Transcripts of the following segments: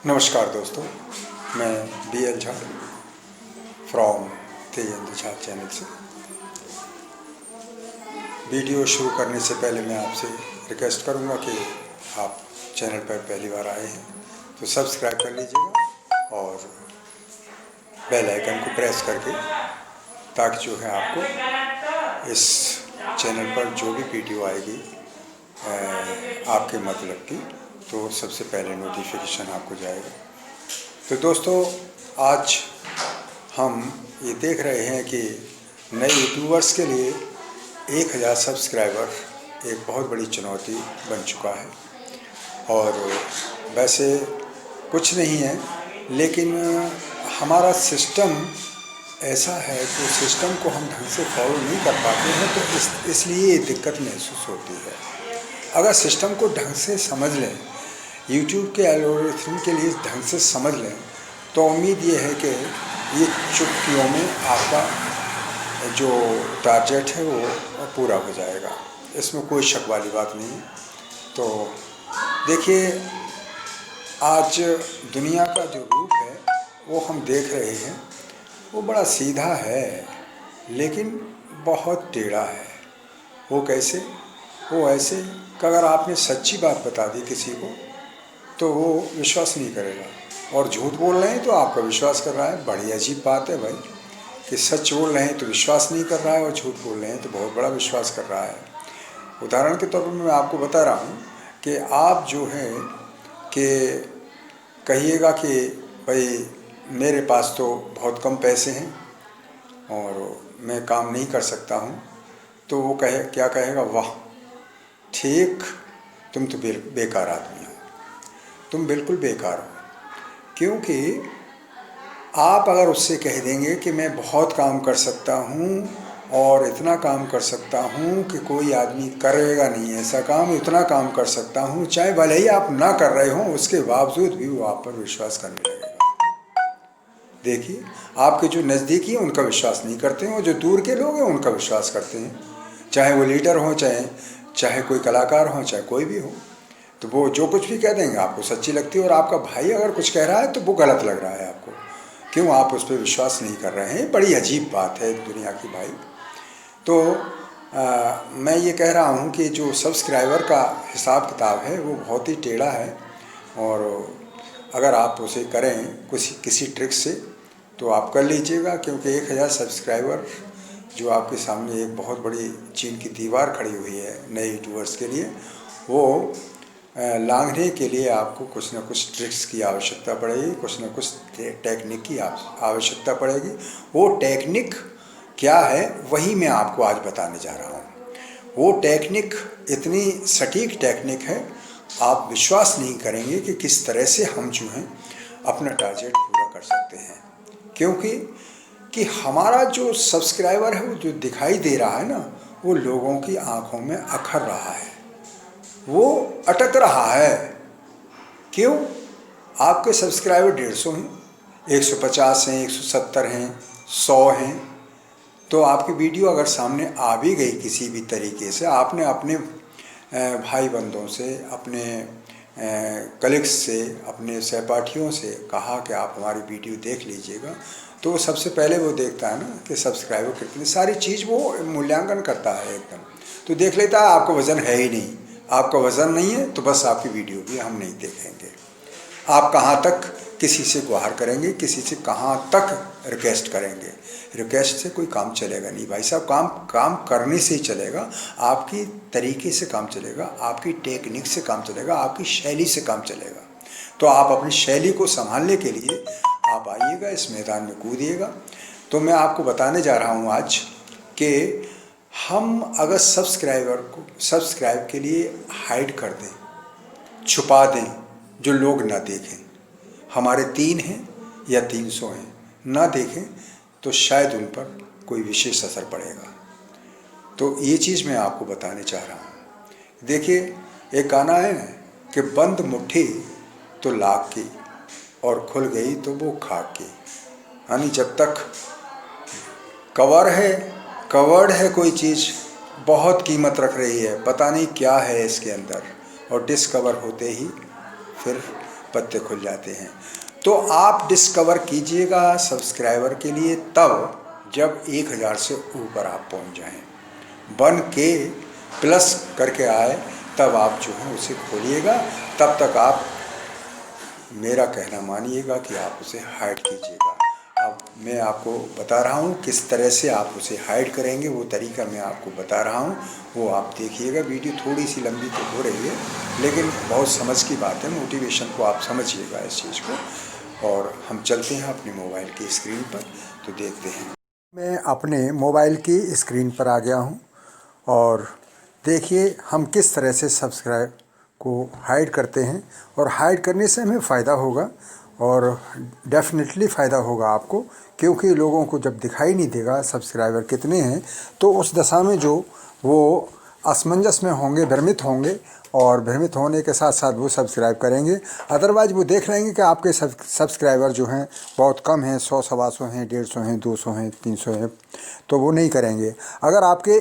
नमस्कार दोस्तों, मैं BL Jha from Tejendra Jha channel से। वीडियो शुरू करने से पहले मैं आपसे रिक्वेस्ट करूंगा कि आप चैनल पर पहली बार आए हैं तो सब्सक्राइब कर लीजिएगा और बेल आइकन को प्रेस करके, ताकि जो है आपको इस चैनल पर जो भी वीडियो आएगी आपके मतलब की, तो सबसे पहले नोटिफिकेशन आपको जाएगा। तो दोस्तों, आज हम ये देख रहे हैं कि नए यूट्यूबर्स के लिए 1000 सब्सक्राइबर एक बहुत बड़ी चुनौती बन चुका है। और वैसे कुछ नहीं है, लेकिन हमारा सिस्टम ऐसा है कि उस सिस्टम को हम ढंग से फॉलो नहीं कर पाते हैं, तो इसलिए ये दिक्कत महसूस होती है। अगर सिस्टम को ढंग से समझ लें, यूट्यूब के एल्गोरिथम के लिए ढंग से समझ लें, तो उम्मीद ये है कि ये चुटकियों में आपका जो टारगेट है वो पूरा हो जाएगा। इसमें कोई शक वाली बात नहीं है। तो देखिए, आज दुनिया का जो रूप है वो हम देख रहे हैं, वो बड़ा सीधा है लेकिन बहुत टेढ़ा है। वो कैसे? वो ऐसे कि अगर आपने सच्ची बात बता दी किसी को तो वो विश्वास नहीं करेगा, और झूठ बोल रहे हैं तो आपका विश्वास कर रहा है। बड़ी अजीब बात है भाई, कि सच बोल रहे हैं तो विश्वास नहीं कर रहा है और झूठ बोल रहे हैं तो बहुत बड़ा विश्वास कर रहा है। उदाहरण के तौर पर मैं आपको बता रहा हूँ कि आप जो है कि कहिएगा कि भाई मेरे पास तो बहुत कम पैसे हैं और मैं काम नहीं कर सकता हूँ, तो वो क्या कहेगा? वाह ठीक, तुम तो बेकार आदमी हो, तुम बिल्कुल बेकार हो। क्योंकि आप अगर उससे कह देंगे कि मैं बहुत काम कर सकता हूँ और इतना काम कर सकता हूँ कि कोई आदमी करेगा नहीं ऐसा काम, इतना काम कर सकता हूँ, चाहे भले ही आप ना कर रहे हो, उसके बावजूद भी वो आप पर विश्वास करने लगेगा। देखिए, आपके जो नज़दीकी हैं उनका विश्वास नहीं करते हैं, और जो दूर के लोग हैं उनका विश्वास करते हैं, चाहे वो लीडर हो, चाहे कोई कलाकार हो, चाहे कोई भी हो। तो वो जो कुछ भी कह देंगे आपको सच्ची लगती है, और आपका भाई अगर कुछ कह रहा है तो वो गलत लग रहा है आपको। क्यों आप उस पर विश्वास नहीं कर रहे हैं? बड़ी अजीब बात है दुनिया की भाई। तो मैं ये कह रहा हूँ कि जो सब्सक्राइबर का हिसाब किताब है वो बहुत ही टेढ़ा है, और अगर आप उसे करें किसी ट्रिक से तो आप कर लीजिएगा। क्योंकि 1000 सब्सक्राइबर जो आपके सामने एक बहुत बड़ी चीन की दीवार खड़ी हुई है नए यूट्यूबर्स के लिए, वो लांघने के लिए आपको कुछ ना कुछ ट्रिक्स की आवश्यकता पड़ेगी, कुछ ना कुछ टेक्निक की आवश्यकता पड़ेगी। वो टेक्निक क्या है वही मैं आपको आज बताने जा रहा हूँ। वो टेक्निक इतनी सटीक टेक्निक है, आप विश्वास नहीं करेंगे कि किस तरह से हम जो हैं अपना टारगेट पूरा कर सकते हैं। क्योंकि हमारा जो सब्सक्राइबर है वो जो दिखाई दे रहा है ना, वो लोगों की आंखों में अखर रहा है, वो अटक रहा है। क्यों? आपके सब्सक्राइबर 150 हैं, 150 हैं, 170 हैं, 100 हैं, तो आपकी वीडियो अगर सामने आ भी गई किसी भी तरीके से, आपने अपने भाई बंधुओं से, अपने कलीग्स से, अपने सहपाठियों से कहा कि आप हमारी वीडियो देख लीजिएगा, तो सबसे पहले वो देखता है ना कि सब्सक्राइबर कितने, सारी चीज़ वो मूल्यांकन करता है एकदम। तो देख लेता है आपका वज़न है ही नहीं, आपका वज़न नहीं है तो बस आपकी वीडियो भी हम नहीं देखेंगे। आप कहाँ तक किसी से गुहार करेंगे, किसी से कहाँ तक रिक्वेस्ट करेंगे? रिक्वेस्ट से कोई काम चलेगा नहीं भाई साहब। काम करने से ही चलेगा, आपकी तरीके से काम चलेगा, आपकी टेक्निक से काम चलेगा, आपकी शैली से काम चलेगा। तो आप अपनी शैली को संभालने के लिए आप आइएगा, इस मैदान में कूदिएगा। तो मैं आपको बताने जा रहा हूँ आज कि हम अगर सब्सक्राइबर को सब्सक्राइब के लिए हाइड कर दें, छुपा दें, जो लोग ना देखें, हमारे 3 हैं या 300 हैं, ना देखें, तो शायद उन पर कोई विशेष असर पड़ेगा। तो ये चीज़ मैं आपको बताने चाह रहा हूँ। देखिए, एक गाना है कि बंद मुट्ठी तो लाख की और खुल गई तो वो खाक की। यानी जब तक कवर्ड है कोई चीज़, बहुत कीमत रख रही है, पता नहीं क्या है इसके अंदर, और डिस्कवर होते ही फिर पत्ते खुल जाते हैं। तो आप डिस्कवर कीजिएगा सब्सक्राइबर के लिए तब जब 1000 से ऊपर आप पहुंच जाएं, 1K प्लस करके आए तब आप जो है उसे खोलिएगा। तब तक आप मेरा कहना मानिएगा कि आप उसे हाइड कीजिएगा। अब मैं आपको बता रहा हूँ किस तरह से आप उसे हाइड करेंगे, वो तरीका मैं आपको बता रहा हूँ, वो आप देखिएगा। वीडियो थोड़ी सी लंबी तो हो रही है लेकिन बहुत समझ की बात है, मोटिवेशन को आप समझिएगा इस चीज़ को। और हम चलते हैं अपने मोबाइल की स्क्रीन पर, तो देखते हैं। मैं अपने मोबाइल की स्क्रीन पर आ गया हूँ और देखिए हम किस तरह से सब्सक्राइब को हाइड करते हैं। और हाइड करने से हमें फ़ायदा होगा और डेफिनेटली फ़ायदा होगा आपको, क्योंकि लोगों को जब दिखाई नहीं देगा सब्सक्राइबर कितने हैं तो उस दशा में जो वो असमंजस में होंगे, भ्रमित होंगे, और भ्रमित होने के साथ साथ वो सब्सक्राइब करेंगे। अदरवाइज़ वो देख लेंगे कि आपके सब्सक्राइबर जो हैं बहुत कम हैं, 100 सवा 100 हैं, 150 हैं, 200 हैं, 300 हैं, तो वो नहीं करेंगे। अगर आपके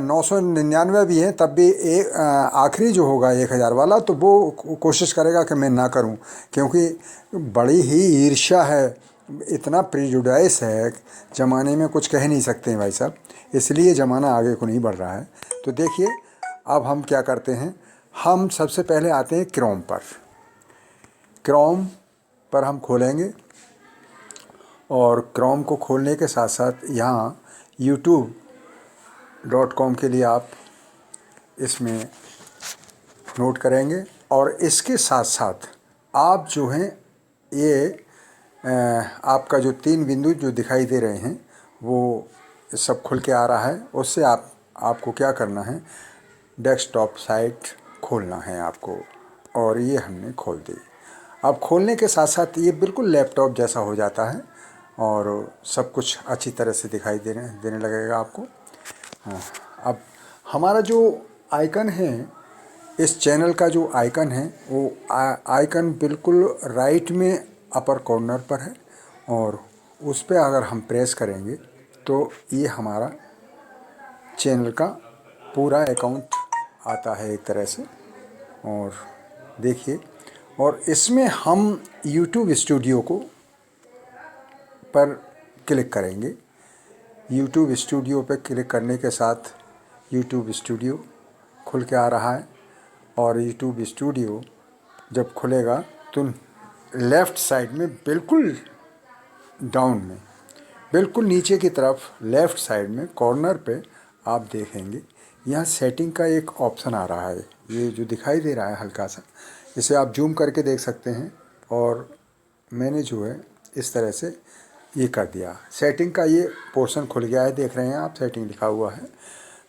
999 भी हैं तब भी एक आखिरी जो होगा 1000 वाला, तो वो कोशिश करेगा कि मैं ना करूं, क्योंकि बड़ी ही ईर्ष्या है, इतना प्रिजुडाइस है ज़माने में, कुछ कह नहीं सकते हैं भाई साहब। इसलिए ज़माना आगे को नहीं बढ़ रहा है। तो देखिए अब हम क्या करते हैं, हम सबसे पहले आते हैं क्रोम पर। क्रोम पर हम खोलेंगे और क्रोम को खोलने के साथ साथ यहाँ youtube.com के लिए आप इसमें नोट करेंगे। और इसके साथ साथ आप जो हैं ये आपका जो 3 बिंदु जो दिखाई दे रहे हैं वो सब खुल के आ रहा है। उससे आपको क्या करना है, डेस्कटॉप साइट खोलना है आपको, और ये हमने खोल दी। अब खोलने के साथ साथ ये बिल्कुल लैपटॉप जैसा हो जाता है और सब कुछ अच्छी तरह से दिखाई देने लगेगा आपको। हाँ, अब हमारा जो आइकन है, इस चैनल का जो आइकन है वो आइकन बिल्कुल राइट में अपर कॉर्नर पर है, और उस पर अगर हम प्रेस करेंगे तो ये हमारा चैनल का पूरा अकाउंट आता है एक तरह से। और देखिए, और इसमें हम YouTube स्टूडियो को पर क्लिक करेंगे। YouTube स्टूडियो पर क्लिक करने के साथ YouTube स्टूडियो खुल के आ रहा है। और YouTube स्टूडियो जब खुलेगा तो लेफ़्ट साइड में बिल्कुल डाउन में, बिल्कुल नीचे की तरफ लेफ़्ट साइड में कॉर्नर पे आप देखेंगे यहाँ सेटिंग का एक ऑप्शन आ रहा है, ये जो दिखाई दे रहा है हल्का सा, इसे आप जूम करके देख सकते हैं। और मैंने जो है इस तरह से ये कर दिया, सेटिंग का ये पोर्शन खुल गया है, देख रहे हैं आप सेटिंग लिखा हुआ है।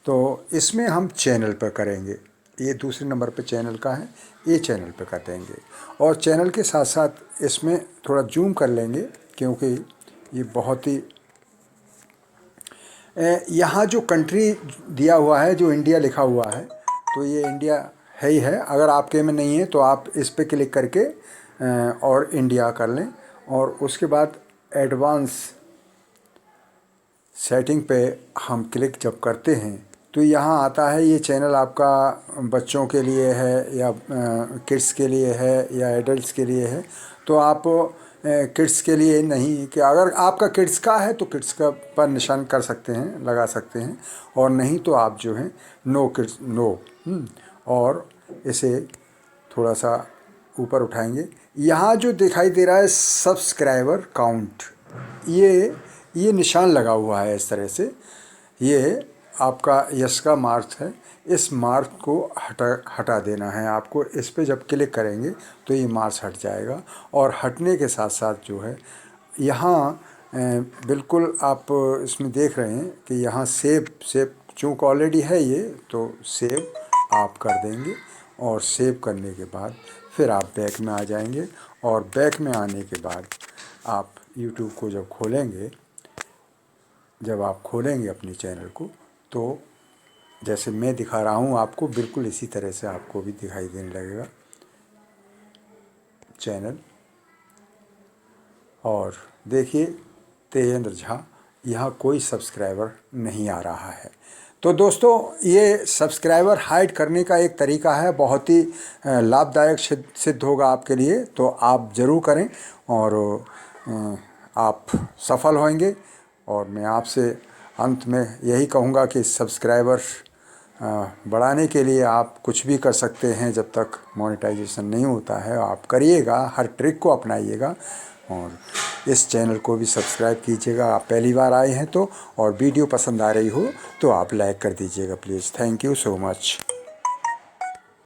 तो इसमें हम चैनल पर करेंगे, ये दूसरे नंबर पे चैनल का है, ये चैनल पे कर देंगे। और चैनल के साथ साथ इसमें थोड़ा जूम कर लेंगे, क्योंकि ये बहुत ही यहाँ जो कंट्री दिया हुआ है, जो इंडिया लिखा हुआ है, तो ये इंडिया है ही है। अगर आपके में नहीं है तो आप इस पर क्लिक करके और इंडिया कर लें। और उसके बाद एडवांस सेटिंग पे हम क्लिक जब करते हैं तो यहाँ आता है ये चैनल आपका बच्चों के लिए है या किड्स के लिए है या एडल्ट्स के लिए है। तो आप किड्स के लिए नहीं, कि अगर आपका किड्स का है तो किड्स का पर निशान कर सकते हैं, लगा सकते हैं, और नहीं तो आप जो है नो किड्स नो। और इसे थोड़ा सा ऊपर उठाएंगे, यहाँ जो दिखाई दे रहा है सब्सक्राइबर काउंट, ये निशान लगा हुआ है इस तरह से, ये आपका यस का मार्क है। इस मार्क को हटा देना है आपको। इस पे जब क्लिक करेंगे तो ये मार्क्स हट जाएगा। और हटने के साथ साथ जो है यहाँ बिल्कुल आप इसमें देख रहे हैं कि यहाँ सेव चूँकि ऑलरेडी है ये, तो सेव आप कर देंगे। और सेव करने के बाद फिर आप बैक में आ जाएंगे। और बैक में आने के बाद आप यूट्यूब को जब आप खोलेंगे अपने चैनल को, तो जैसे मैं दिखा रहा हूँ आपको, बिल्कुल इसी तरह से आपको भी दिखाई देने लगेगा चैनल। और देखिए तेजेंद्र झा, यहाँ कोई सब्सक्राइबर नहीं आ रहा है। तो दोस्तों ये सब्सक्राइबर हाइड करने का एक तरीका है, बहुत ही लाभदायक सिद्ध होगा आपके लिए, तो आप ज़रूर करें और आप सफल होंगे। और मैं आपसे अंत में यही कहूँगा कि सब्सक्राइबर बढ़ाने के लिए आप कुछ भी कर सकते हैं। जब तक मोनेटाइजेशन नहीं होता है आप करिएगा, हर ट्रिक को अपनाइएगा और इस चैनल को भी सब्सक्राइब कीजिएगा आप पहली बार आए हैं तो। और वीडियो पसंद आ रही हो तो आप लाइक कर दीजिएगा please. Thank you so much.